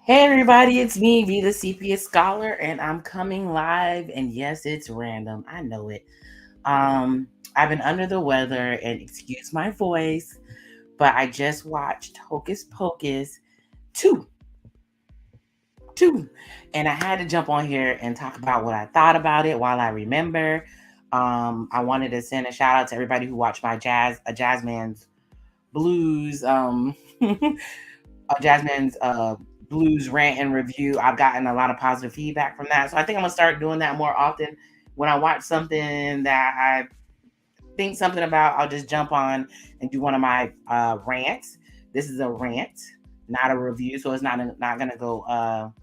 Hey everybody, it's me, Be the Sepia Scholar, and I'm coming live. And yes, it's random. I know it. I've been under the weather, and excuse my voice, but I just watched Hocus Pocus 2. 2. And I had to jump on here and talk about what I thought about it while I remember. I wanted to send a shout out to everybody who watched my Jazzman's Blues, Jasmine's blues rant and review. I've gotten a lot of positive feedback from that. So I think I'm gonna start doing that more often. When I watch something that I think something about, I'll just jump on and do one of my rants. This is a rant, not a review, so it's not gonna go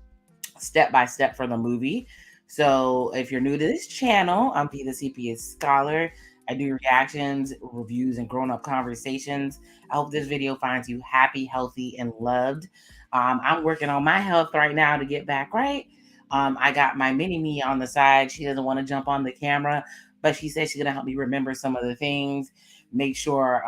step by step for the movie. So if you're new to this channel, I'm Be the CPA Scholar. I do reactions, reviews, and grown up conversations. I hope this video finds you happy, healthy, and loved. I'm working on my health right now to get back right. I got my mini me on the side. She doesn't want to jump on the camera, but she said she's going to help me remember some of the things, make sure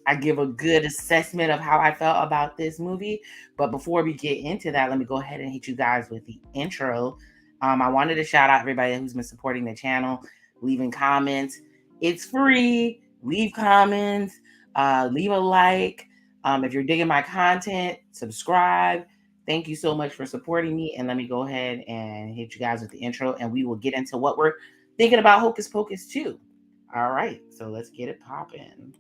I give a good assessment of how I felt about this movie. But before we get into that, let me go ahead and hit you guys with the intro. I wanted to shout out everybody who's been supporting the channel, leaving comments. It's free. Leave comments, leave a like. If you're digging my content, subscribe. Thank you so much for supporting me. And let me go ahead and hit you guys with the intro, and we will get into what we're thinking about Hocus Pocus 2. All right, so let's get it popping.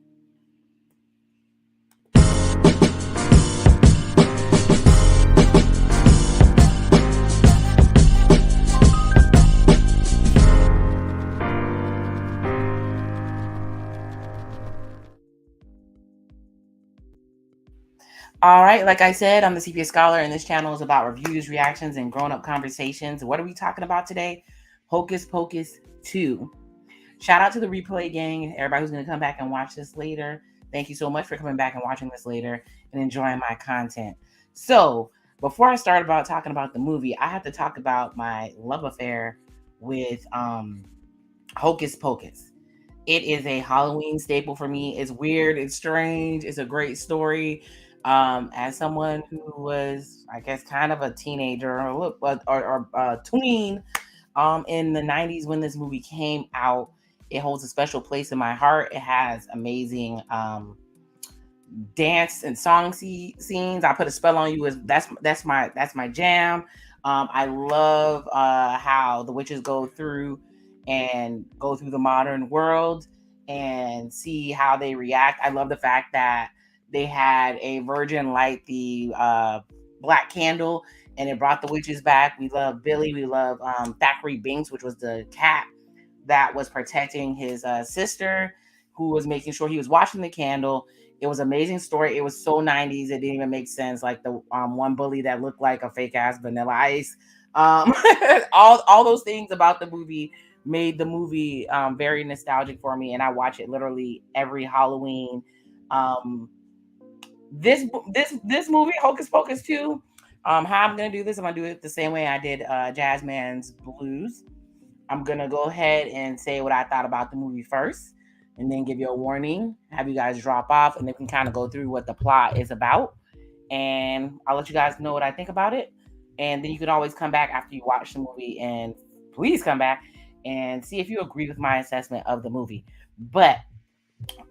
All right, like I said, I'm the CPA Scholar, and this channel is about reviews, reactions, and grown up conversations. What are we talking about today? Hocus Pocus 2. Shout out to the replay gang, everybody who's going to come back and watch this later. Thank you so much for coming back and watching this later and enjoying my content. So, before I start about talking about the movie, I have to talk about my love affair with Hocus Pocus. It is a Halloween staple for me. It's weird, it's strange, it's a great story. As someone who was, I guess, kind of a teenager or tween in the 90s when this movie came out, it holds a special place in my heart. It has amazing dance and song scenes. I Put a Spell on You is that's my jam. I love how the witches go through the modern world and see how they react. I love the fact that they had a virgin light the black candle, and it brought the witches back. We love Billy. We love Thackeray Binks, which was the cat that was protecting his sister, who was making sure he was watching the candle. It was an amazing story. It was so 90s. It didn't even make sense. Like the one bully that looked like a fake ass Vanilla Ice. Um, all those things about the movie made the movie very nostalgic for me, and I watch it literally every Halloween. Um, this movie, Hocus Pocus 2. How I'm gonna do this? I'm gonna do it the same way I did Jazzman's Blues. I'm gonna go ahead and say what I thought about the movie first, and then give you a warning, have you guys drop off, and then we can kind of go through what the plot is about. And I'll let you guys know what I think about it. And then you can always come back after you watch the movie, and please come back and see if you agree with my assessment of the movie. But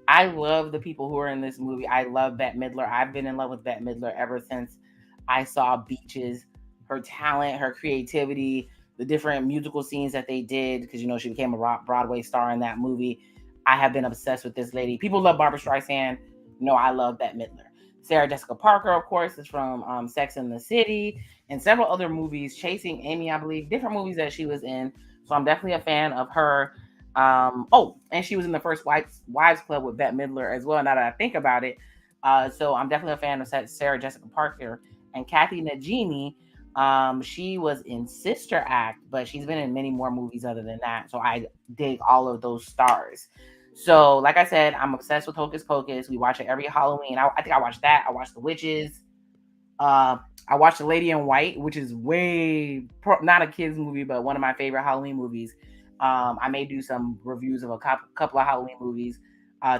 I love the people who are in this movie. I love Bette Midler. I've been in love with Bette Midler ever since I saw Beaches. Her talent, her creativity, the different musical scenes that they did, because she became a Broadway star in that movie. I have been obsessed with this lady. People love Barbara Streisand. No, I love Bette Midler. Sarah Jessica Parker, of course, is from Sex and the City and several other movies. Chasing Amy, I believe, different movies that she was in. So I'm definitely a fan of her. And she was in the first Wives Club with Bette Midler as well. Now that I think about it, so I'm definitely a fan of Sarah Jessica Parker and kathynajimy. She was in Sister Act, but she's been in many more movies other than that. So I dig all of those stars. So, like I said, I'm obsessed with Hocus Pocus. We watch it every Halloween. I think I watched that. I watched The Witches. I watched The Lady in White, which is not a kids movie, but one of my favorite Halloween movies. I may do some reviews of a couple of Halloween movies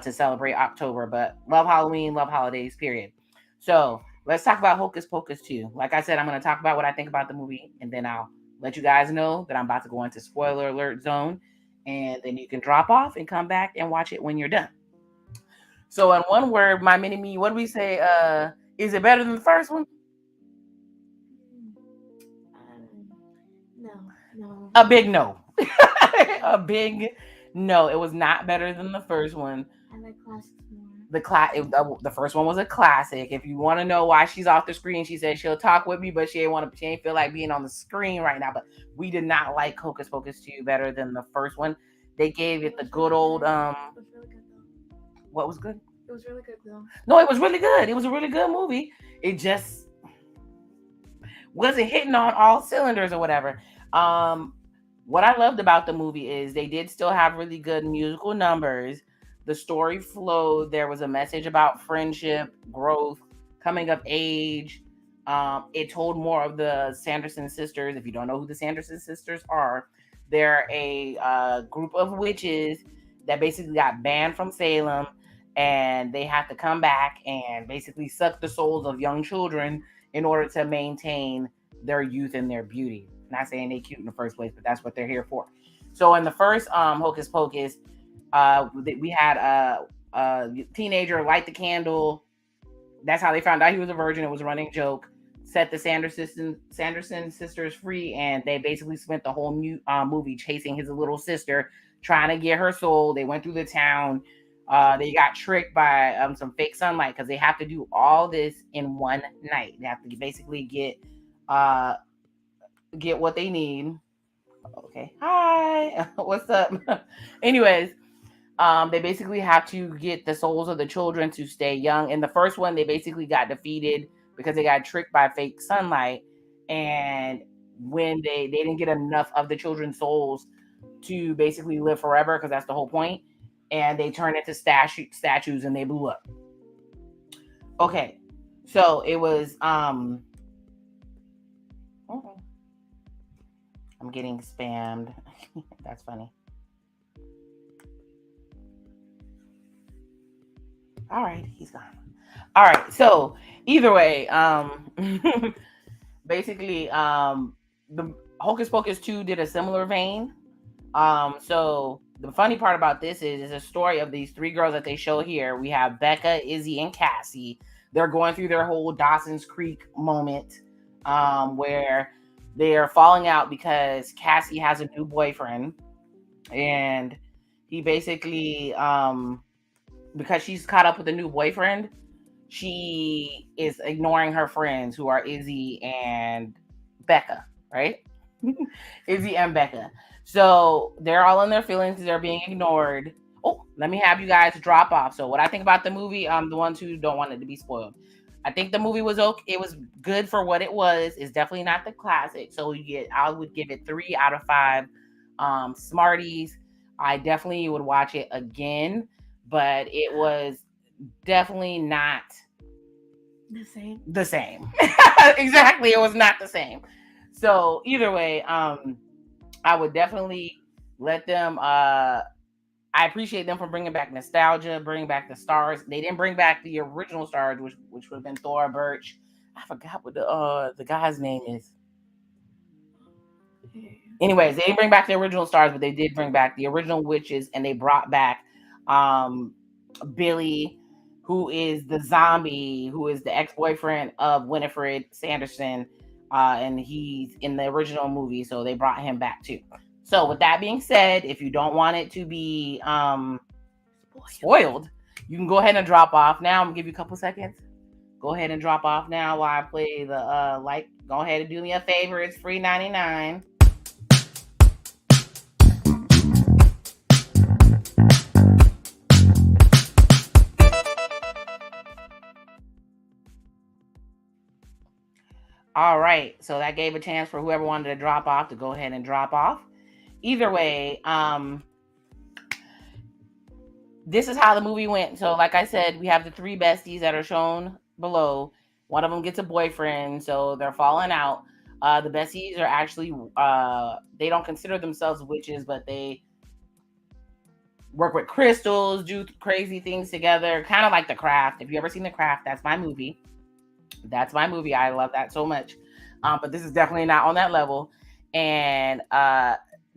to celebrate October, but love Halloween, love holidays, period. So let's talk about Hocus Pocus 2. Like I said, I'm going to talk about what I think about the movie, and then I'll let you guys know that I'm about to go into spoiler alert zone, and then you can drop off and come back and watch it when you're done. So, in one word, my mini me, what do we say? Is it better than the first one? No. A big no. A big no. It was not better than the first one. I like classics more. The first one was a classic. If you want to know why she's off the screen, she said she'll talk with me, but she ain't feel like being on the screen right now. But we did not like Hocus Pocus 2 better than the first one. They gave it the good old It was really good though. what was good? It was really good though. No, it was really good. It was a really good movie. It just wasn't hitting on all cylinders or whatever. What I loved about the movie is they did still have really good musical numbers. The story flowed. There was a message about friendship, growth, coming of age. It told more of the Sanderson sisters. If you don't know who the Sanderson sisters are, they're a group of witches that basically got banned from Salem, and they have to come back and basically suck the souls of young children in order to maintain their youth and their beauty. Not saying they cute in the first place, but that's what they're here for. So in the first Hocus Pocus, we had a teenager light the candle. That's how they found out he was a virgin. It was a running joke. Set the Sanderson sisters free, and they basically spent the whole movie chasing his little sister, trying to get her soul. They went through the town. They got tricked by some fake sunlight because they have to do all this in one night. They have to basically get what they need. Okay, hi, what's up? Anyways, they basically have to get the souls of the children to stay young. In the first one, they basically got defeated because they got tricked by fake sunlight, and when they didn't get enough of the children's souls to basically live forever, because that's the whole point, and they turned into statues and they blew up. Okay, so it was I'm getting spammed. That's funny. All right, he's gone. All right, so either way, basically, the Hocus Pocus 2 did a similar vein. So the funny part about this is it's a story of these three girls that they show here. We have Becca, Izzy, and Cassie. They're going through their whole Dawson's Creek moment, where they are falling out because Cassie has a new boyfriend, and he basically, because she's caught up with a new boyfriend, she is ignoring her friends who are Izzy and Becca, right? Izzy and Becca. So they're all in their feelings. They're being ignored. Oh, let me have you guys drop off. So what I think about the movie, the ones who don't want it to be spoiled. I think the movie was okay. It was good for what it was. It's definitely not the classic. So I would give it 3 out of 5 Smarties. I definitely would watch it again, but it was definitely not The same. the same. Exactly, it was not the same. So either way, I would definitely let them. I appreciate them for bringing back nostalgia, bringing back the stars. They didn't bring back the original stars, which would have been Thor, Birch. I forgot what the guy's name is. Anyways, they didn't bring back the original stars, but they did bring back the original witches, and they brought back Billy, who is the zombie, who is the ex-boyfriend of Winifred Sanderson, and he's in the original movie, so they brought him back too. So with that being said, if you don't want it to be spoiled, you can go ahead and drop off now. I'm gonna give you a couple seconds. Go ahead and drop off now while I play the like. Go ahead and do me a favor. It's free 99. All right, so that gave a chance for whoever wanted to drop off to go ahead and drop off. Either way, this is how the movie went. So, like I said, we have the 3 besties that are shown below. One of them gets a boyfriend, so they're falling out. The besties are actually, they don't consider themselves witches, but they work with crystals, do crazy things together, kind of like The Craft. If you ever seen The Craft, that's my movie. That's my movie. I love that so much. But this is definitely not on that level. And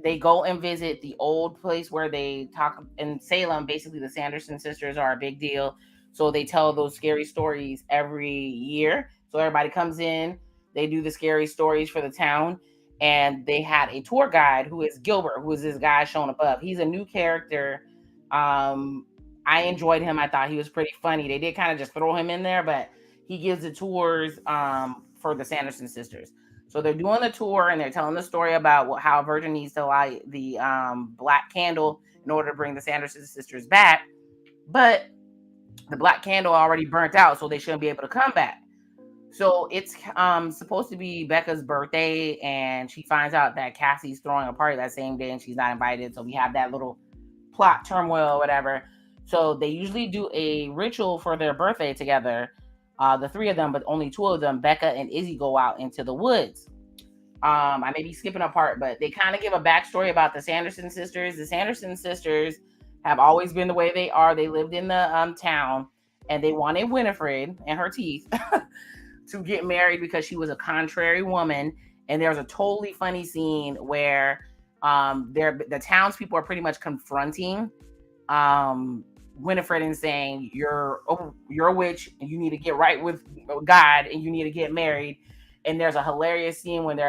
they go and visit the old place where they talk in Salem. Basically, the Sanderson sisters are a big deal. So they tell those scary stories every year. So everybody comes in, they do the scary stories for the town. And they had a tour guide who is Gilbert, who is this guy shown above. He's a new character. I enjoyed him. I thought he was pretty funny. They did kind of just throw him in there, but he gives the tours for the Sanderson sisters. So they're doing the tour and they're telling the story about how Virgin needs to light the black candle in order to bring the Sanderson sisters back. But the black candle already burnt out, so they shouldn't be able to come back. So it's supposed to be Becca's birthday, and she finds out that Cassie's throwing a party that same day and she's not invited. So we have that little plot turmoil or whatever. So they usually do a ritual for their birthday together. The three of them, but only two of them, Becca and Izzy, go out into the woods. I may be skipping a part, but they kind of give a backstory about the Sanderson sisters. The Sanderson sisters have always been the way they are. They lived in the town, and they wanted Winifred and her teeth to get married because she was a contrary woman. And there's a totally funny scene where the townspeople are pretty much confronting Winifred and saying, you're a witch and you need to get right with God and you need to get married. And there's a hilarious scene when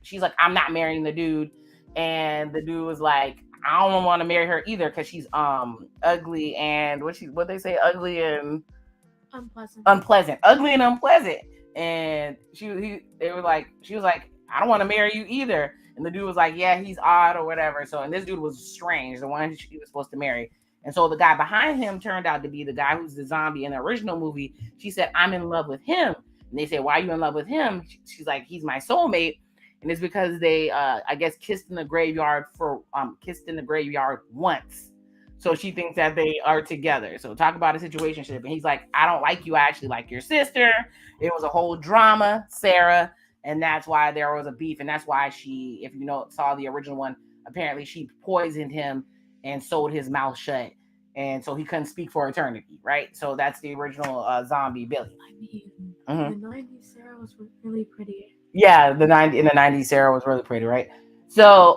she's like, I'm not marrying the dude. And the dude was like, I don't want to marry her either because she's ugly and what they say, ugly and unpleasant. Ugly and unpleasant. And she was like, I don't want to marry you either. And the dude was like, yeah, he's odd or whatever. So, and this dude was strange, the one she was supposed to marry. And so the guy behind him turned out to be the guy who's the zombie in the original movie. She said, I'm in love with him. And they say, why are you in love with him? She's like, he's my soulmate. And it's because they, I guess, kissed in the graveyard once. So she thinks that they are together. So talk about a situationship. And he's like, I don't like you. I actually like your sister. It was a whole drama, Sarah. And that's why there was a beef. And that's why she, if you saw the original one, apparently she poisoned him and sewed his mouth shut. And so he couldn't speak for eternity, right? So that's the original zombie Billy. I mean, the 90s Sarah was really pretty. Yeah, in the 90s Sarah was really pretty, right? So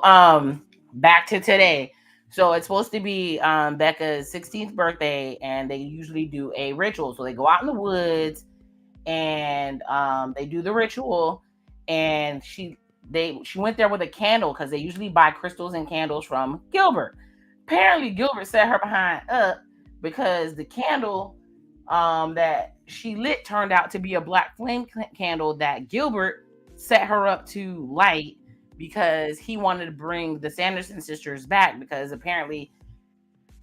back to today. So it's supposed to be Becca's 16th birthday, and they usually do a ritual. So they go out in the woods and they do the ritual. And she went there with a candle because they usually buy crystals and candles from Gilbert. Apparently, Gilbert set her behind up because the candle that she lit turned out to be a black flame candle that Gilbert set her up to light because he wanted to bring the Sanderson sisters back, because apparently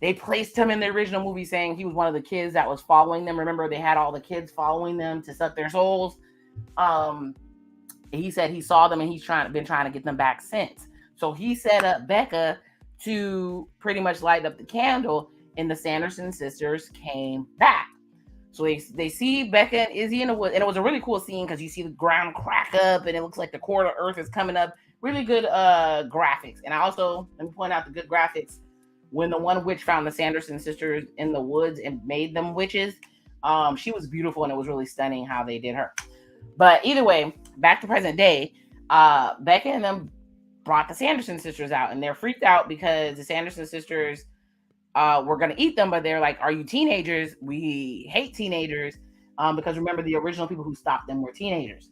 they placed him in the original movie saying he was one of the kids that was following them. Remember, they had all the kids following them to suck their souls. He said he saw them and he's been trying to get them back since. So he set up Becca to pretty much light up the candle, and the Sanderson sisters came back. So they see Becca and Izzy in the woods, and it was a really cool scene because you see the ground crack up and it looks like the core of the earth is coming up. Really good graphics. And I also, let me point out the good graphics. When the one witch found the Sanderson sisters in the woods and made them witches, she was beautiful, and it was really stunning how they did her. But either way, back to present day, Becca and them brought the Sanderson sisters out, and they're freaked out because the Sanderson sisters were going to eat them, but they're like, are you teenagers? We hate teenagers, because remember, the original people who stopped them were teenagers.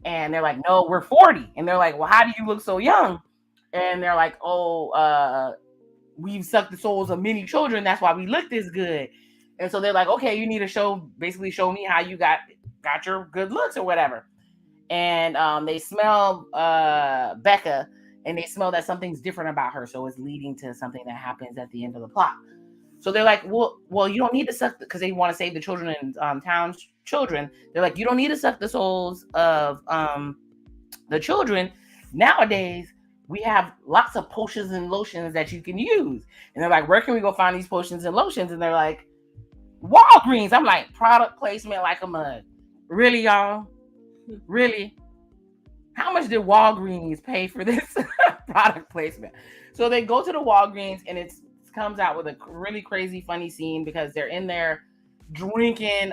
And they're like, no, we're 40. And they're like, well, how do you look so young? And they're like, oh, we've sucked the souls of many children. That's why we look this good. And so they're like, okay, you need to show me how you got your good looks or whatever. And they smell Becca, and they smell that something's different about her. So it's leading to something that happens at the end of the plot. So they're like, well, you don't need to suck, because they want to save the children and town's children. They're like, you don't need to suck the souls of the children. Nowadays, we have lots of potions and lotions that you can use. And they're like, where can we go find these potions and lotions? And they're like, Walgreens. I'm like, product placement like a mug. Really, y'all? Really? How much did Walgreens pay for this product placement? So they go to the Walgreens, and it comes out with a really crazy, funny scene because they're in there drinking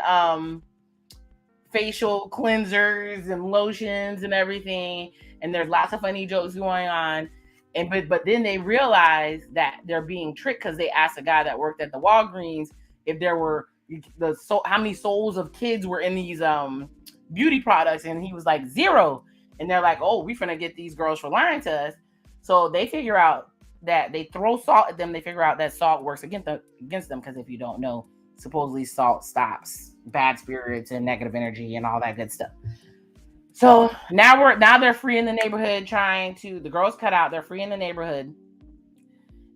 facial cleansers and lotions and everything, and there's lots of funny jokes going on. And but then they realize that they're being tricked because they asked a guy that worked at the Walgreens if there were how many souls of kids were in these beauty products, and he was like 0. And they're like, oh, we finna get these girls for lying to us. So they figure out that they throw salt at them. They figure out that salt works against them because if you don't know, supposedly salt stops bad spirits and negative energy and all that good stuff. So now they're free in the neighborhood the girls cut out, they're free in the neighborhood,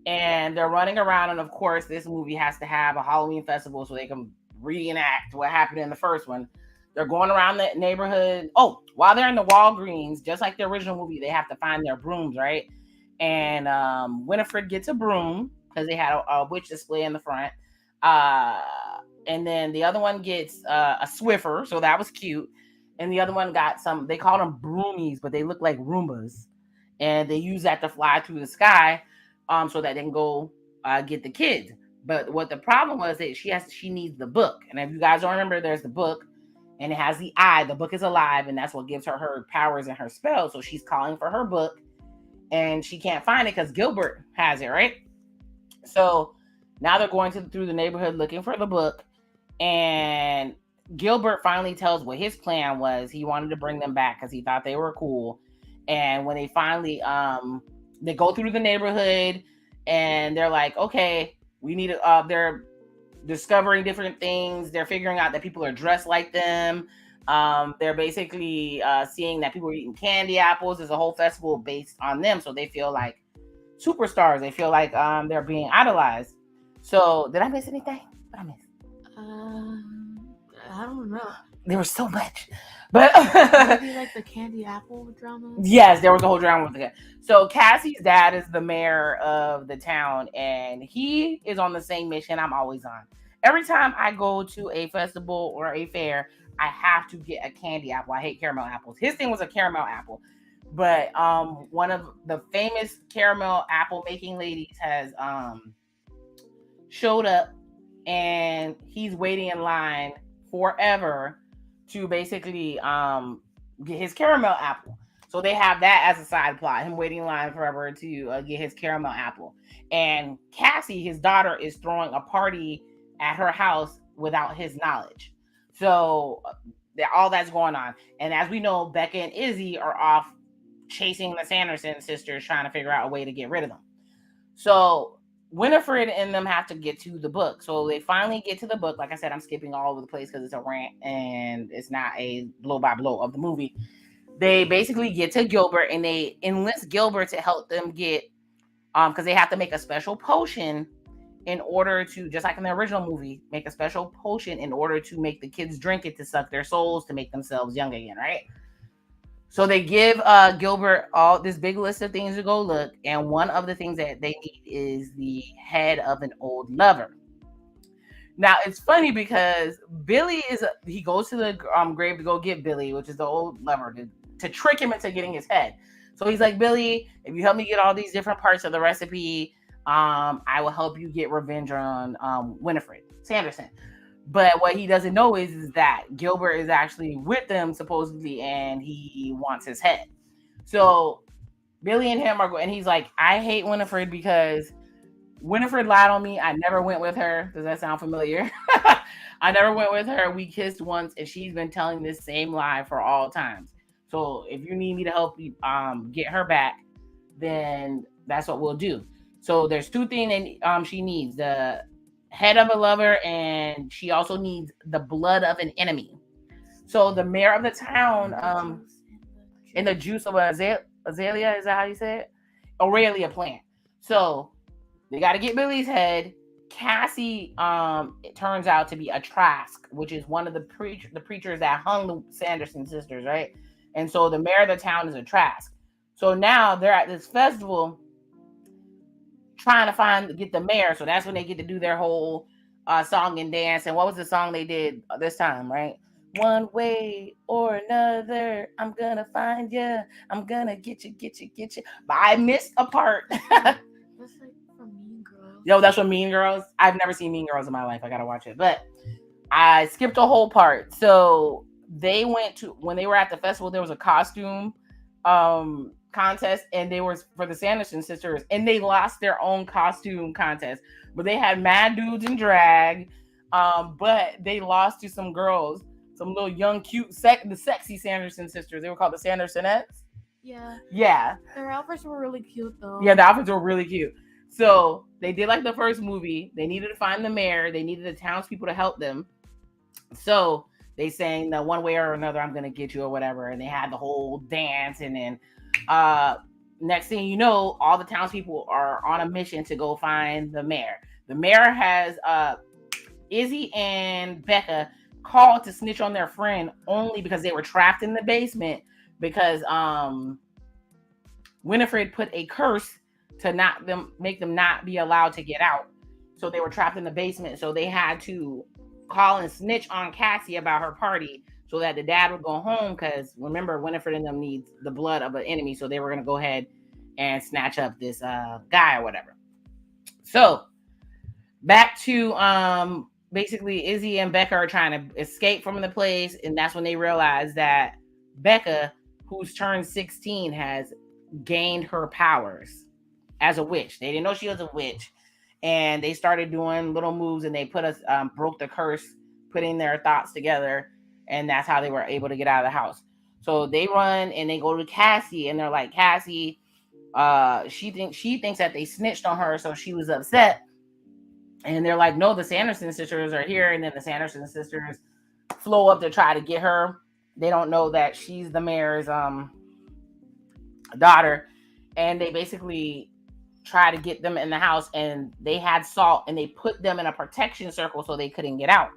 and they're running around. And of course, this movie has to have a Halloween festival so they can reenact what happened in the first one. They're going around the neighborhood. Oh, while they're in the Walgreens, just like the original movie, they have to find their brooms, right? And Winifred gets a broom because they had a witch display in the front. And then the other one gets a Swiffer, so that was cute. And the other one got they call them broomies, but they look like Roombas. And they use that to fly through the sky so that they can go get the kids. But what the problem was that she needs the book. And if you guys don't remember, there's the book. And it has the eye. The book is alive, and that's what gives her powers and her spells. So she's calling for her book, and she can't find it because Gilbert has it, right? So now they're going through the neighborhood looking for the book, and Gilbert finally tells what his plan was. He wanted to bring them back because he thought they were cool. And when they finally they go through the neighborhood, and they're like, okay, we need to. They're discovering different things. They're figuring out that people are dressed like them. They're basically seeing that people are eating candy apples. There's a whole festival based on them, so they feel like superstars. They feel like they're being idolized. So did I miss anything? What I miss? I don't know. There was so much, but maybe like the candy apple drama. Yes, there was a whole drama with it. So Cassie's dad is the mayor of the town, and he is on the same mission I'm always on. Every time I go to a festival or a fair, I have to get a candy apple. I hate caramel apples. His thing was a caramel apple, but one of the famous caramel apple making ladies has showed up, and he's waiting in line forever to basically get his caramel apple. So they have that as a side plot, him waiting in line forever to get his caramel apple. And Cassie, his daughter, is throwing a party at her house without his knowledge. So all that's going on. And as we know, Becca and Izzy are off chasing the Sanderson sisters, trying to figure out a way to get rid of them. So Winifred and them have to get to the book. So they finally get to the book. Like I said, I'm skipping all over the place because it's a rant and it's not a blow by blow of the movie. They basically get to Gilbert, and they enlist Gilbert to help them get, because they have to make a special potion in order to, just like in the original movie, make a special potion in order to make the kids drink it to suck their souls to make themselves young again, right? So they give Gilbert all this big list of things to go look, and one of the things that they need is the head of an old lover. Now it's funny because Billy he goes to the grave to go get Billy, which is the old lover, to trick him into getting his head. So he's like, Billy, if you help me get all these different parts of the recipe, I will help you get revenge on Winifred Sanderson. But what he doesn't know is that Gilbert is actually with them supposedly, and he wants his head. So Billy and him are going, and he's like, I hate Winifred because Winifred lied on me. I never went with her. Does that sound familiar? I never went with her. We kissed once, and she's been telling this same lie for all times. So if you need me to help you get her back, then that's what we'll do. So there's two things that she needs: the head of a lover, and she also needs the blood of an enemy. So the mayor of the town, in the juice of azalea, is that how you say it? Aurelia plant. So they got to get Billy's head. Cassie, it turns out to be a Trask, which is one of the preachers that hung the Sanderson sisters, right? And so the mayor of the town is a Trask. So now they're at this festival trying to get the mayor. So that's when they get to do their whole song and dance. And what was the song they did this time, right? One way or another, I'm gonna find you. I'm gonna get you. But I missed a part. That's like from Mean Girls. Yo, that's from Mean Girls. I've never seen Mean Girls in my life. I gotta watch it. But I skipped a whole part. So they went to, when they were at the festival, there was a costume contest, and they was for the Sanderson sisters, and they lost their own costume contest, but they had mad dudes in drag, but they lost to some girls, some little young cute the sexy Sanderson sisters. They were called the Sandersonettes. Yeah, their outfits were really cute though. yeah, the outfits were really cute. So they did like the first movie. They needed to find the mayor. They needed the townspeople to help them. So they sang the one way or another, I'm gonna get you or whatever, and they had the whole dance, and then next thing you know, all the townspeople are on a mission to go find the mayor. The mayor has Izzy and Becca called to snitch on their friend only because they were trapped in the basement because Winifred put a curse to make them not be allowed to get out. So they were trapped in the basement. So they had to call and snitch on Cassie about her party so that the dad would go home, because remember, Winifred and them needs the blood of an enemy. So they were going to go ahead and snatch up this guy or whatever. So back to basically Izzy and Becca are trying to escape from the place. And that's when they realize that Becca, who's turned 16, has gained her powers as a witch. They didn't know she was a witch. And they started doing little moves, and they put us broke the curse, putting their thoughts together, and that's how they were able to get out of the house. So they run and they go to Cassie, and they're like, Cassie, she thinks that they snitched on her, so she was upset. And they're like, no, the Sanderson sisters are here. And then the Sanderson sisters flow up to try to get her. They don't know that she's the mayor's daughter, and they basically try to get them in the house, and they had salt, and they put them in a protection circle so they couldn't get out.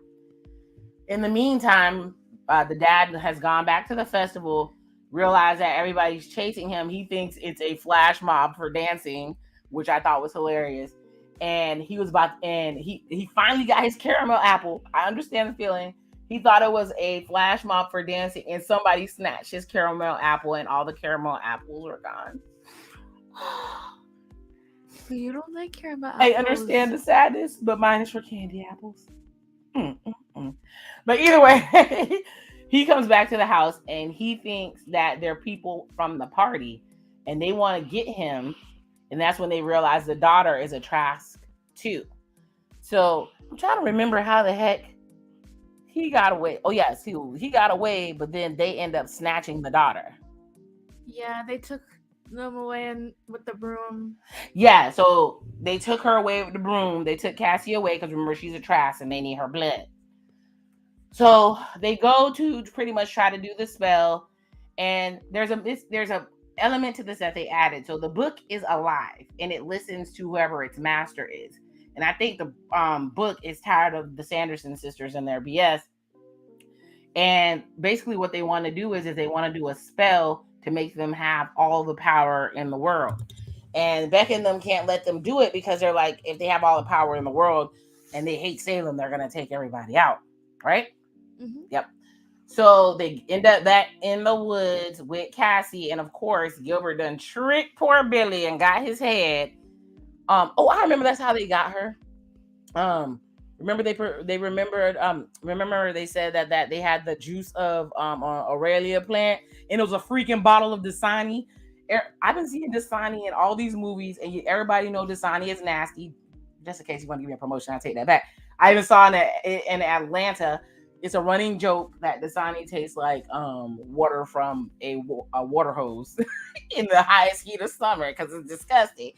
In the meantime, the dad has gone back to the festival, realized that everybody's chasing him. He thinks it's a flash mob for dancing, which I thought was hilarious. And he finally got his caramel apple. I understand the feeling. He thought it was a flash mob for dancing, and somebody snatched his caramel apple, and all the caramel apples were gone. You don't like caramel apples. I understand the sadness, but mine is for candy apples. But either way, he comes back to the house, and he thinks that they're people from the party, and they want to get him. And that's when they realize the daughter is a Trask too. So I'm trying to remember how the heck he got away. Oh yes, he got away, but then they end up snatching the daughter. Yeah, they took them away with the broom. Yeah, so they took her away with the broom. They took Cassie away because remember, she's a Trask and they need her blood. So they go to pretty much try to do the spell, and there's a element to this that they added. So the book is alive, and it listens to whoever its master is. And I think the book is tired of the Sanderson sisters and their BS. And basically what they want to do is they want to do a spell to make them have all the power in the world. And Beck and them can't let them do it because they're like, if they have all the power in the world and they hate Salem, they're going to take everybody out. Right? Mm-hmm. Yep. So they end up back in the woods with Cassie. And of course, Gilbert done tricked poor Billy and got his head. I remember that's how they got her. Remember they said that they had the juice of Aurelia plant, and it was a freaking bottle of Dasani. I've been seeing Dasani in all these movies, and everybody know Dasani is nasty. Just in case you want to give me a promotion, I'll take that back. I even saw in Atlanta, it's a running joke that Dasani tastes like water from a water hose in the highest heat of summer because it's disgusting.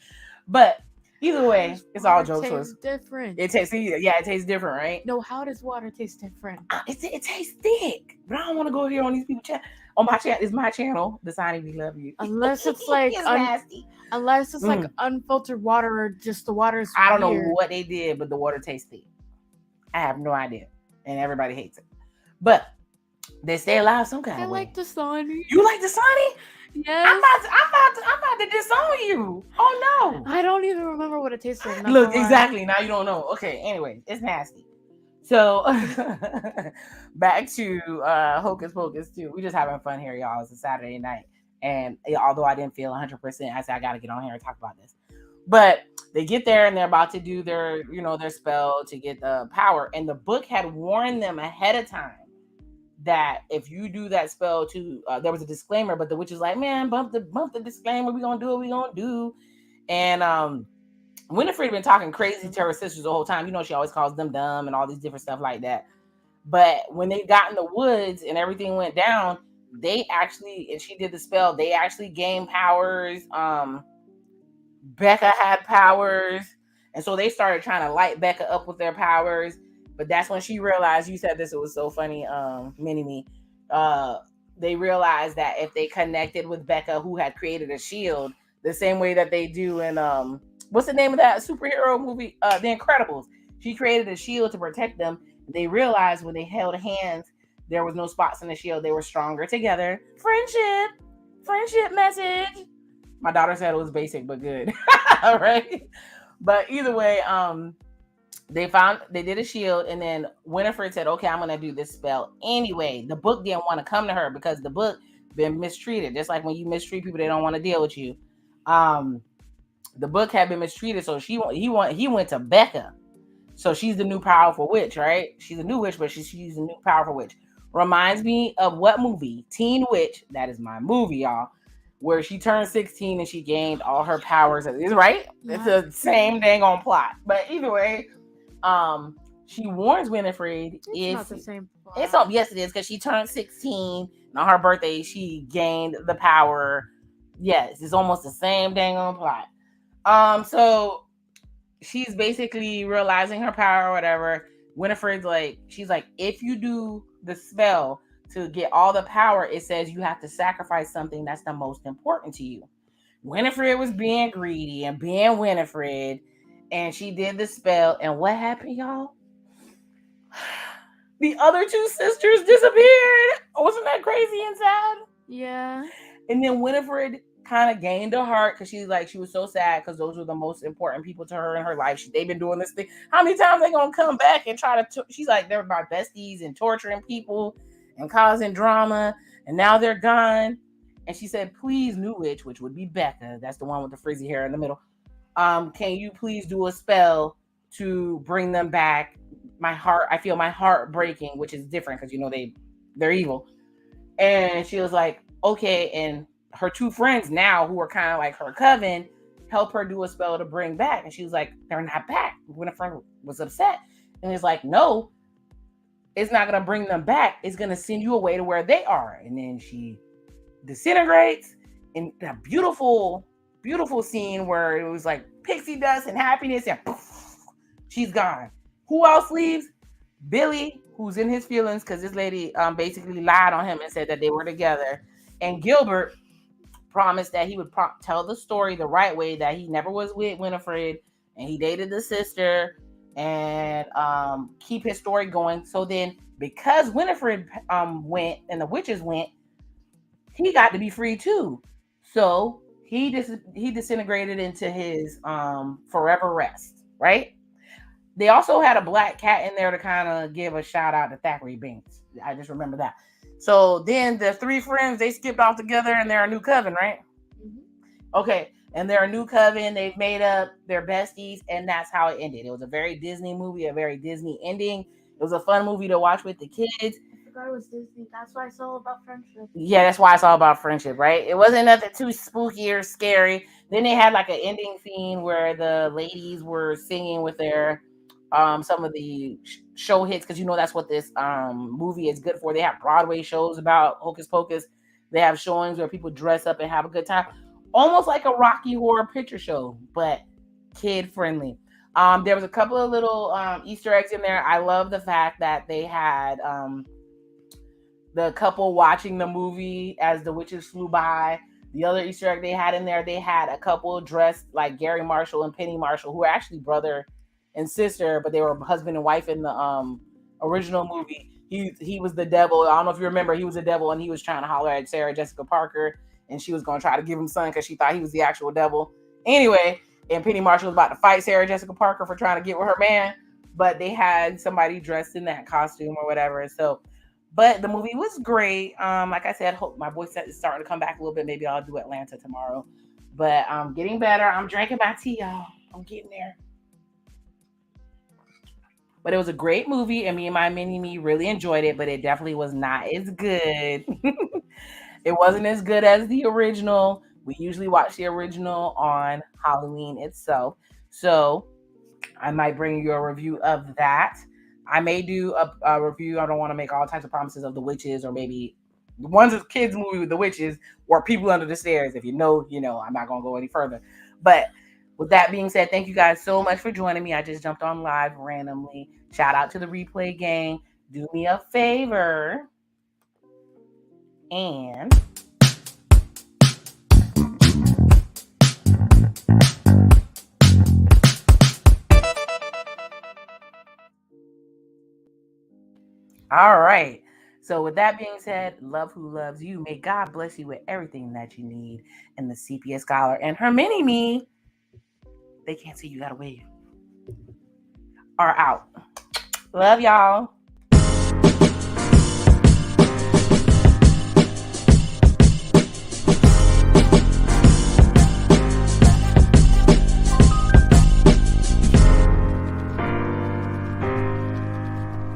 But either way, it's all jokes. It tastes different. It tastes different, right? No, how does water taste different? It tastes thick, but I don't want to go here on these people's channel. On my channel, it's my channel. Dasani, we love you. Unless it's like nasty. Unless it's like unfiltered water, or just the water is. I don't know what they did, but the water tastes thick. I have no idea, and everybody hates it. But they stay alive some kind of way. I like Dasani. You like Dasani? Yes. I'm about to disown you. Oh no. I don't even remember what it tastes like. Look, exactly. Now you don't know. Okay, anyway, it's nasty. So back to Hocus Pocus 2. We just having fun here, y'all. It's a Saturday night. And although I didn't feel 100%, I said I gotta get on here and talk about this. But they get there and they're about to do their spell to get the power. And the book had warned them ahead of time that if you do that spell to, there was a disclaimer, but the witch is like, man, bump the disclaimer. We gonna do what we gonna do. And Winifred been talking crazy to her sisters the whole time. You know, she always calls them dumb and all these different stuff like that. But when they got in the woods and everything went down, they actually, and she did the spell, they actually gained powers. Becca had powers. And so they started trying to light Becca up with their powers. But that's when she realized, you said this, it was so funny, Mini-Me. They realized that if they connected with Becca, who had created a shield, the same way that they do in, what's the name of that superhero movie? The Incredibles. She created a shield to protect them. They realized when they held hands, there was no spots in the shield. They were stronger together. Friendship message. My daughter said it was basic, but good. All right. But either way, they did a shield, and then Winifred said, okay, I'm going to do this spell anyway. The book didn't want to come to her because the book been mistreated. Just like when you mistreat people, they don't want to deal with you. The book had been mistreated, so he went to Becca. So she's the new powerful witch, right? She's a new witch, but she's the new powerful witch. Reminds me of what movie? Teen Witch. That is my movie, y'all. Where she turned 16 and she gained all her powers. Is right? Yeah. It's the same dang on plot. But either way, she warns Winifred. It's not the same plot. Yes, it is, because she turned 16 and on her birthday she gained the power. Yes, it's almost the same dang on plot. So she's basically realizing her power or whatever. Winifred's like, she's like, if you do the spell to get all the power, it says you have to sacrifice something that's the most important to you. Winifred was being greedy and being Winifred, and she did the spell, and what happened, y'all? The other two sisters disappeared. Wasn't that crazy and sad? Yeah. And then Winifred kind of gained a heart because she was so sad because those were the most important people to her in her life. They've been doing this thing. How many times they gonna come back and try to? She's like, they're my besties and torturing people and causing drama, and now they're gone. And she said, please, new witch, which would be Becca, that's the one with the frizzy hair in the middle, can you please do a spell to bring them back? I feel my heart breaking, which is different because they're evil. And she was like, okay. And her two friends now, who are kind of like her coven, help her do a spell to bring back. And she was like, they're not back. Winifred was upset. And it's like, no, it's not going to bring them back. It's going to send you away to where they are. And then she disintegrates in that beautiful, beautiful scene where it was like pixie dust and happiness, and poof, she's gone. Who else leaves? Billy, who's in his feelings because this lady basically lied on him and said that they were together. And Gilbert promised that he would tell the story the right way, that he never was with Winifred and he dated the sister, and keep his story going. So then, because Winifred went and the witches went, he got to be free too. So he disintegrated into his forever rest, right? They also had a black cat in there to kind of give a shout out to Thackeray Binks. I just remember that. So then the three friends, they skipped off together and they're a new coven, right? Mm-hmm. Okay. And they're a new coven. They've made up their besties, and that's how it ended. It was a very Disney movie, a very Disney ending. It was a fun movie to watch with the kids. I forgot it was Disney. That's why it's all about friendship. Yeah, that's why it's all about friendship, right? It wasn't nothing too spooky or scary. Then they had like an ending scene where the ladies were singing with their some of the show hits, because that's what this movie is good for. They have Broadway shows about Hocus Pocus. They have showings where people dress up and have a good time, almost like a Rocky Horror Picture Show, but kid friendly. There was a couple of little Easter eggs in there. I love the fact that they had the couple watching the movie as the witches flew by. The other Easter egg they had in there, they had a couple dressed like Gary Marshall and Penny Marshall, who are actually brother and sister, but they were husband and wife in the original movie. He was the devil. I don't know if you remember, he was the devil, and he was trying to holler at Sarah Jessica Parker, and she was going to try to give him son because she thought he was the actual devil. Anyway, and Penny Marshall was about to fight Sarah Jessica Parker for trying to get with her man, but they had somebody dressed in that costume or whatever. So, but the movie was great. Like I said, hope my voice is starting to come back a little bit. Maybe I'll do Atlanta tomorrow. But I'm getting better. I'm drinking my tea, y'all. I'm getting there. But it was a great movie, and me and my mini me really enjoyed it, but it definitely was not as good. It wasn't as good as the original. We usually watch the original on Halloween itself. So I might bring you a review of that. I may do a review. I don't want to make all types of promises of the witches, or maybe one's a kids movie with the witches or people under the stairs. If you know, you know. I'm not gonna go any further. But with that being said, thank you guys so much for joining me. I just jumped on live randomly. Shout out to the replay gang. Do me a favor and all right. So, with that being said, love who loves you. May God bless you with everything that you need. And the CPS scholar and her mini me, they can't see you, gotta wave, are out. Love y'all.